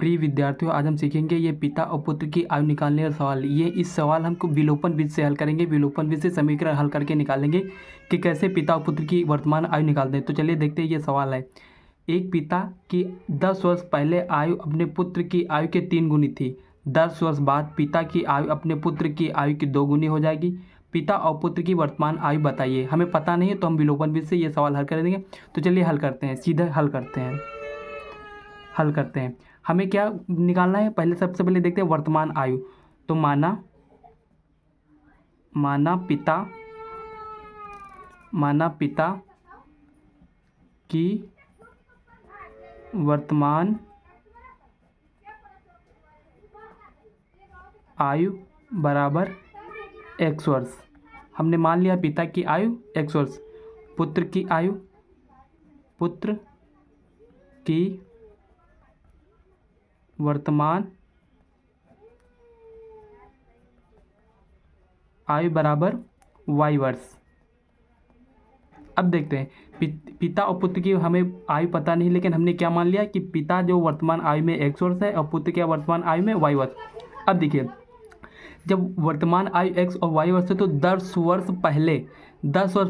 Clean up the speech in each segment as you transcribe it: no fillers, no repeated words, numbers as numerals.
प्रिय विद्यार्थियों, आज हम सीखेंगे ये पिता और पुत्र की आयु निकालने का सवाल। इस सवाल हमको विलोपन विधि से हल करेंगे। विलोपन विधि से समीकरण हल करके निकालेंगे कि कैसे पिता और पुत्र की वर्तमान आयु निकालते हैं। तो चलिए देखते हैं। ये सवाल है, एक पिता की 10 वर्ष पहले आयु अपने पुत्र की आयु के 3 गुनी थी। 10 वर्ष बाद पिता की आयु अपने पुत्र की आयु की 2 गुनी हो जाएगी। पिता और पुत्र की वर्तमान आयु बताइए। हमें पता नहीं है तो हम विलोपन विधि से ये सवाल हल कर देंगे। तो चलिए हल करते हैं, सीधे हल करते हैं। हमें क्या निकालना है, पहले सबसे पहले देखते हैं वर्तमान आयु। तो माना पिता की वर्तमान आयु बराबर x वर्ष। हमने मान लिया पिता की आयु x वर्ष, पुत्र की वर्तमान आयु बराबर y वर्ष। अब देखते हैं, पिता और पुत्र की हमें आयु पता नहीं, लेकिन हमने क्या मान लिया कि पिता जो वर्तमान आयु में x वर्ष है और पुत्र क्या वर्तमान आयु में y वर्ष। अब देखिए, जब वर्तमान आयु x और y वर्ष है तो 10 वर्ष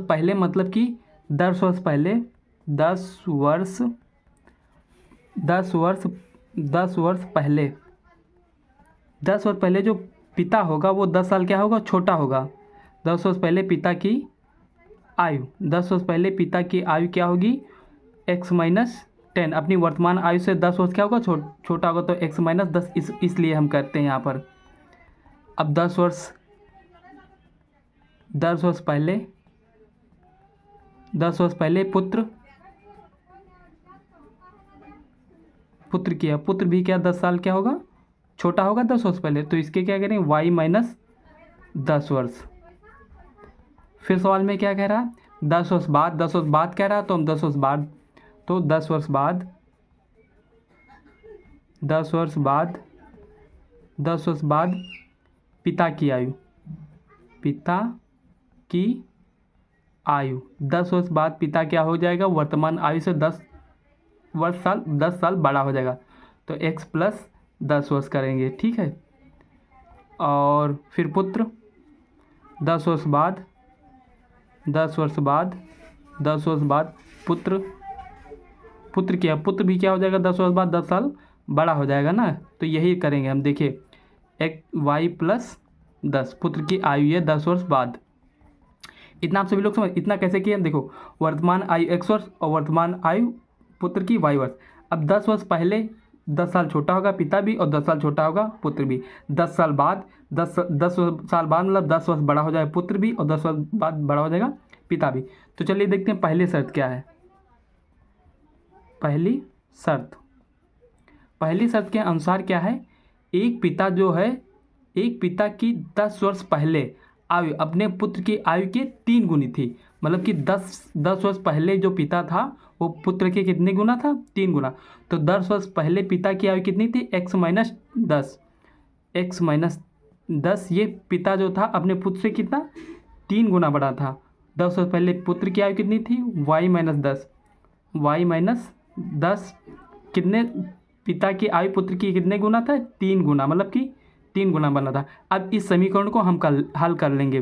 पहले मतलब कि 10 वर्ष पहले जो पिता होगा वो 10 साल क्या होगा, छोटा होगा। 10 वर्ष पहले पिता की आयु, 10 वर्ष पहले पिता की आयु क्या होगी, x-10। अपनी वर्तमान आयु से 10 वर्ष क्या होगा, छोटा होगा, तो x-10 इसलिए हम करते हैं यहाँ पर। अब 10 वर्ष पहले पुत्र भी क्या 10 साल क्या होगा, छोटा होगा 10 वर्ष पहले, तो इसके क्या करेंगे, y-10 वर्ष। फिर सवाल में क्या कह रहा है, 10 वर्ष बाद कह रहा है, तो हम 10 वर्ष बाद पिता की आयु 10 वर्ष बाद पिता क्या हो जाएगा, वर्तमान आयु से 10 साल बड़ा हो जाएगा, तो x + 10 वर्ष करेंगे, ठीक है। और फिर पुत्र 10 वर्ष बाद पुत्र भी क्या हो जाएगा, 10 वर्ष बाद 10 साल बड़ा हो जाएगा ना, तो यही करेंगे हम। देखिए y + 10, पुत्र की आयु है 10 वर्ष बाद। इतना आप सभी लोग समझ, इतना कैसे किया, देखो वर्तमान आयु x वर्ष और वर्तमान आयु पुत्र की y वर्ष। अब 10 वर्ष पहले 10 साल छोटा होगा पिता भी और 10 साल छोटा होगा पुत्र भी। 10 साल बाद 10 साल बाद मतलब 10 वर्ष बड़ा हो जाएगा पुत्र भी और 10 वर्ष बाद बड़ा हो जाएगा पिता भी। तो चलिए देखते हैं पहली शर्त क्या है। पहली शर्त के अनुसार क्या है, एक पिता की 10 वर्ष पहले आयु अपने पुत्र की आयु के 3 गुनी थी। मतलब कि 10 वर्ष पहले जो पिता था वो पुत्र के कितने गुना था, 3 गुना। तो 10 वर्ष पहले पिता की आयु कितनी थी, x-10। ये पिता जो था अपने पुत्र से कितना, 3 गुना बड़ा था। 10 वर्ष पहले पुत्र की आयु कितनी थी, y-10 कितने, पिता की आयु पुत्र की कितने गुना था, 3 गुना, मतलब कि 3 गुना बना था। अब इस समीकरण को हम हल कर लेंगे।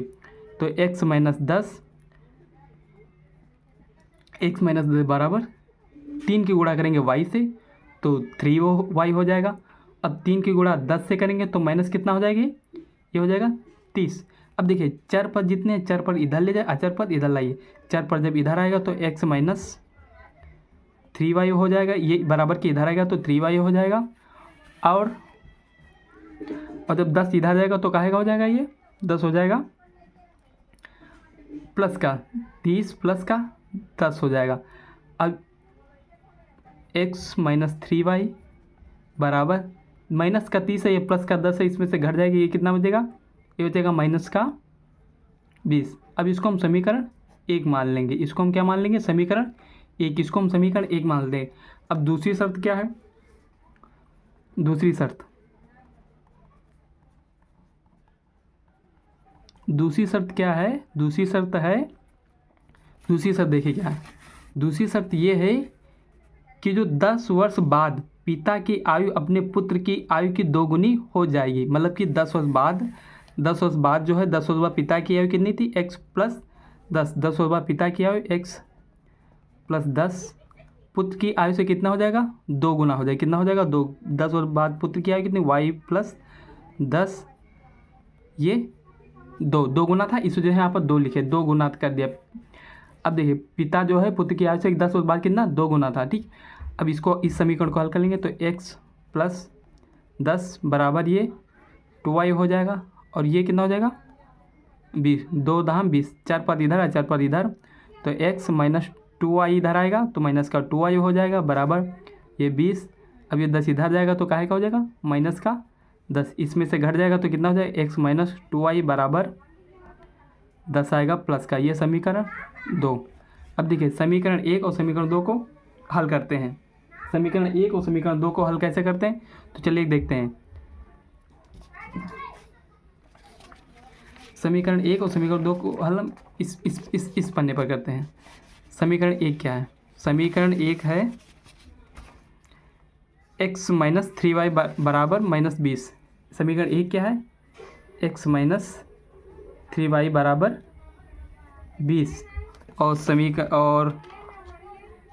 तो x-10 बराबर 3 की गुणा करेंगे y से तो 3y हो जाएगा। अब 3 की गुणा 10 से करेंगे तो माइनस कितना हो जाएगी, ये हो जाएगा 30। अब देखिए चर पद जितने हैं, चर पद इधर ले जाए, अचर पद इधर लाइए। चर पद जब इधर आएगा तो x-3y हो जाएगा, ये बराबर के इधर आएगा तो 3y हो जाएगा। और जब 10 इधर जाएगा तो काहे का हो जाएगा, ये 10 हो जाएगा, प्लस का 30 प्लस का 10 हो जाएगा। अब x-3y बराबर माइनस का 30 है, ये प्लस का 10 है, इसमें से घट जाएगी, ये कितना बचेगा, ये बचेगा -20। अब इसको हम समीकरण 1 मान लेंगे। इसको हम क्या मान लेंगे, समीकरण 1। इसको हम समीकरण 1 मान लेंगे। अब दूसरी शर्त क्या है, दूसरी शर्त क्या है, दूसरी शर्त देखिए क्या है। दूसरी शर्त ये है कि जो 10 वर्ष बाद पिता की आयु अपने पुत्र की आयु की दोगुनी हो जाएगी। मतलब कि 10 वर्ष बाद जो है 10 वर्ष बाद पिता की आयु कितनी थी, x प्लस 10। 10 वर्ष बाद पिता की आयु x प्लस 10 पुत्र की आयु से कितना हो जाएगा, 2 गुना हो जाएगा। कितना हो जाएगा, 2। 10 वर्ष बाद पुत्र की आयु कितनी, y प्लस 10, ये 2 गुना था, इस वजह से यहाँ पर 2 लिखे, 2 गुना कर दिया। अब देखिए पिता जो है पुत्र की आयु से 10 वर्ष बाद कितना, 2 गुना था, ठीक। अब इसको इस समीकरण को हल कर लेंगे तो x प्लस 10 बराबर ये 2y हो जाएगा, और ये कितना हो जाएगा 20, 2 दाम 20, 4 पद इधर है 4 पद इधर, तो x माइनस 2y इधर आएगा तो माइनस का 2y हो जाएगा बराबर ये 20। अब ये 10 इधर जाएगा तो काहे का हो जाएगा, माइनस का 10, इसमें से घट जाएगा तो कितना हो जाएगा, x माइनस 2y बराबर 10 आएगा प्लस का, ये समीकरण 2। अब देखिए समीकरण 1 और समीकरण 2 को हल करते हैं। समीकरण 1 और समीकरण 2 को हल कैसे करते हैं, तो चलिए देखते हैं। समीकरण 1 और समीकरण 2 को हल हम इस पन्ने पर करते हैं। समीकरण 1 क्या है, समीकरण 1 है x माइनस 3y बराबर माइनस 20। समीकरण 1 क्या है, x माइनस 3y बराबर 20, और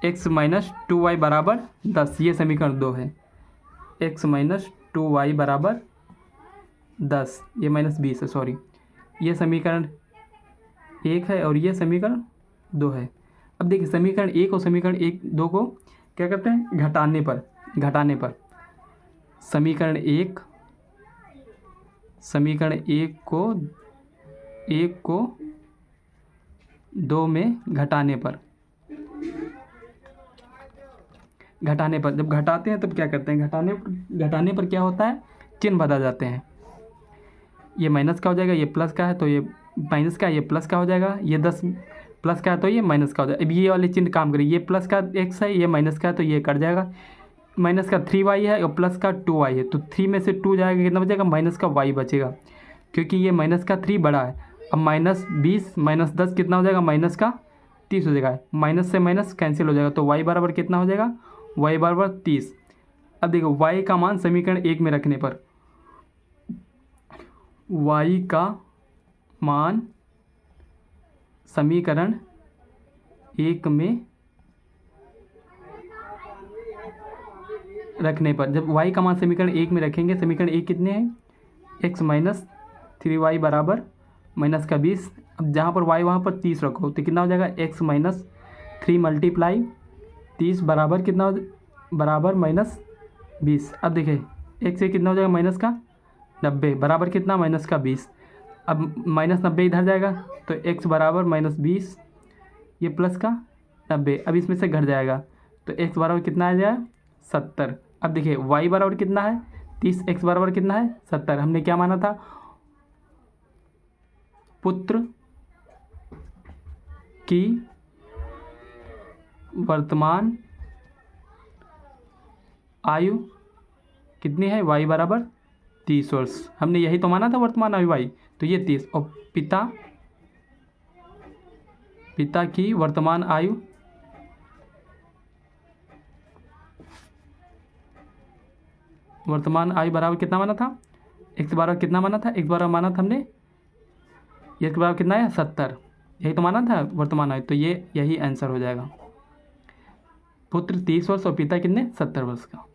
x माइनस 2y बराबर 10, ये समीकरण 2 है। x माइनस 2y बराबर 10, ये माइनस 20 है, सॉरी, ये समीकरण 1 है और ये समीकरण 2 है। अब देखिए समीकरण 1 और समीकरण 2 को क्या करते हैं, घटाने पर समीकरण 1 को 2 में घटाने पर जब घटाते हैं तब क्या करते हैं, घटाने पर क्या होता है, चिन्ह बदल जाते हैं। ये माइनस का हो जाएगा, ये प्लस का है तो ये माइनस का, ये प्लस का हो जाएगा, ये 10 प्लस का है तो ये माइनस का हो जाएगा। अब ये वाले चिन्ह काम करें, ये प्लस का x है, ये माइनस का है तो ये कट जाएगा। माइनस का 3y है और प्लस का 2y है, तो 3 में से 2 जाएगा, कितना बचेगा, माइनस का y बचेगा, क्योंकि ये माइनस का 3 बड़ा है। अब माइनस 20 माइनस 10 कितना हो जाएगा, माइनस का 30 हो जाएगा। माइनस से माइनस कैंसिल हो जाएगा तो y बराबर कितना हो जाएगा, y बराबर 30। अब देखो y का मान समीकरण 1 में रखने पर, y का मान समीकरण 1 में रखने पर, जब y का मान समीकरण 1 में रखेंगे, समीकरण 1 कितने हैं, x माइनस 3y बराबर माइनस का 20। अब जहाँ पर y वहाँ पर 30 रखो तो कितना हो जाएगा, x माइनस 3 मल्टीप्लाई 30 बराबर कितना बराबर माइनस 20। अब देखिए x से कितना हो जाएगा, माइनस का 90 बराबर कितना, माइनस का 20। अब माइनस 90 इधर जाएगा तो x बराबर माइनस 20, ये प्लस का 90, अब इसमें से घट जाएगा तो x बराबर कितना आ जाएगा, 70। अब देखिए y बराबर कितना है 30, x बराबर कितना है 70। हमने क्या माना था, पुत्र की वर्तमान आयु कितनी है, y बराबर 30 वर्ष। हमने यही तो माना था वर्तमान आयु y, तो ये 30, और पिता की वर्तमान आयु बराबर कितना माना था, x बराबर कितना माना था, x बराबर माना था हमने, x बराबर कितना है 70, यही तो माना था वर्तमान आयु, तो ये यही आंसर हो जाएगा। पुत्र 30 वर्ष और पिता कितने, 70 वर्ष का।